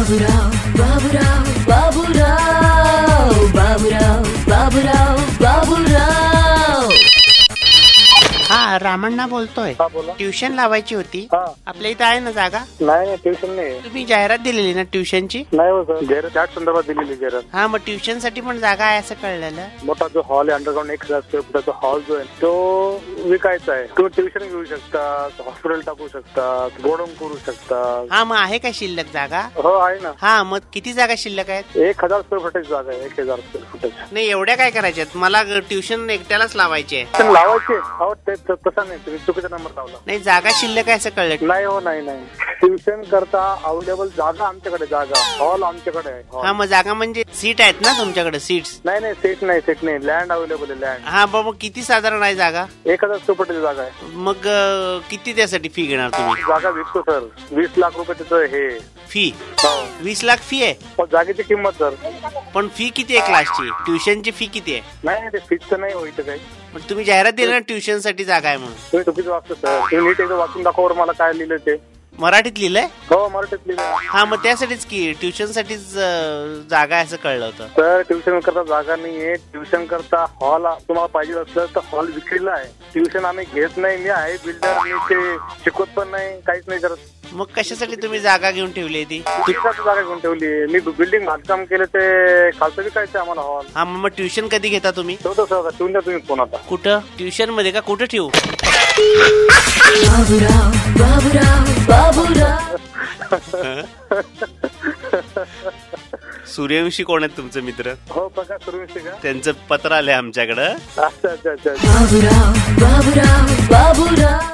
बाबूराव बाबूराव बाबूराव बाबूराव बाबूराव बाबूराव। हा रामण्णा बोलतोय। हा बोला। ट्युशन लावायची होती। हा आपल्या इथं आहे ना जागा? नाही ट्युशन नाही। तुम्ही जाहिरात दिलेली ना ट्युशनची? नाही हो सर, जाहिरात त्याच संदर्भात दिलेली जाहिरात। हा मग ट्युशन साठी पण जागा आहे असं कळलेलं। मोठा जो हॉल आहे अंडरग्राउंड 1000 स्क्वेअर फुटाचा हॉल जो आहे तो विकायचा आहे। तुम्ही ट्युशन घेऊ शकता, हॉस्पिटल टाकू शकता, गोडाऊन करू शकता। हा मग आहे का शिल्लक जागा? हो आहे ना। हा मग किती जागा शिल्लक आहेत? 1000 स्क्वेअर फुटाची जागा आहे। 1000 स्क्वेअर फुटाची नाही एवढ्या काय करायच्यात? मला ट्युशन एकट्यालाच लावायची आहे। पण लावायचे अहो ते तसा नाही, तुम्ही चुकीचा नंबर लावला। नाही जागा शिल्लक आहे असं कळलं। नाही हो नाही नाही, ट्युशन करता अवेलेबल जागा आमच्याकडे, जागा हॉल आमच्याकडे आहे hall। हा मग जागा म्हणजे सीट आहेत ना तुमच्याकडे? सीट्स नाही नाही सीट नाही लँड अवेलेबल आहे लँड। हा मग किती साधारण आहे जागा? 1000 स्क्वेअर फुटाची जागा आहे। मग किती त्यासाठी फी घेणार तुम्ही? जागा विकतो सर, 20 लाख रुपये त्याचं हे फी? हो 20 लाख फी आहे? पण जागेची किंमत सर। पण फी किती आहे क्लासची? ट्युशनची फी किती आहे? नाही ते फिक्स नाही हो इथं काही। पण तुम्ही जाहिरात दिली ना ट्युशन साठी जागा आहे म्हणून। तुम्ही चुकीचं वाचतो सर, तुम्ही नीट एकदा वाचून दाखवा मला काय लिहिलं ते। मराठीत लिहिलंय? हो मराठीत लिहिलं। हा मग त्यासाठीच की ट्युशन साठीच जागा आहे असं कळलं होतं। सर ट्युशन करता जागा नाहीये, ट्युशन करता हॉल तुम्हाला पाहिजे असलं तर हॉल विक्रीला आहे। ट्युशन आम्ही घेत नाही, मी आहे बिल्डर, मी ते शिकवत पण नाही, काहीच नाही करत। मग कशासाठी तुम्ही जागा घेऊन ठेवली ती? जागा घेऊन ठेवली मी, बिल्डिंग बांधकाम केलं ते खालचं विकायचं आम्हाला हॉल। हा मग ट्युशन कधी घेता तुम्ही? ठेवतो सर, ठेवून द्या तुम्ही फोन आता। कुठं? ट्युशन मध्ये का? कुठं ठेवू? बाबूराव बाबूराव बाबूराव। सूर्यवंशी कोण आहेत तुमचे मित्र? हो प्रकाश सूर्यवंशी का? त्यांचं पत्र आलंय आमच्याकडं। अच्छा अच्छा अच्छा। बाबूराव बाबूराव बाबूराव।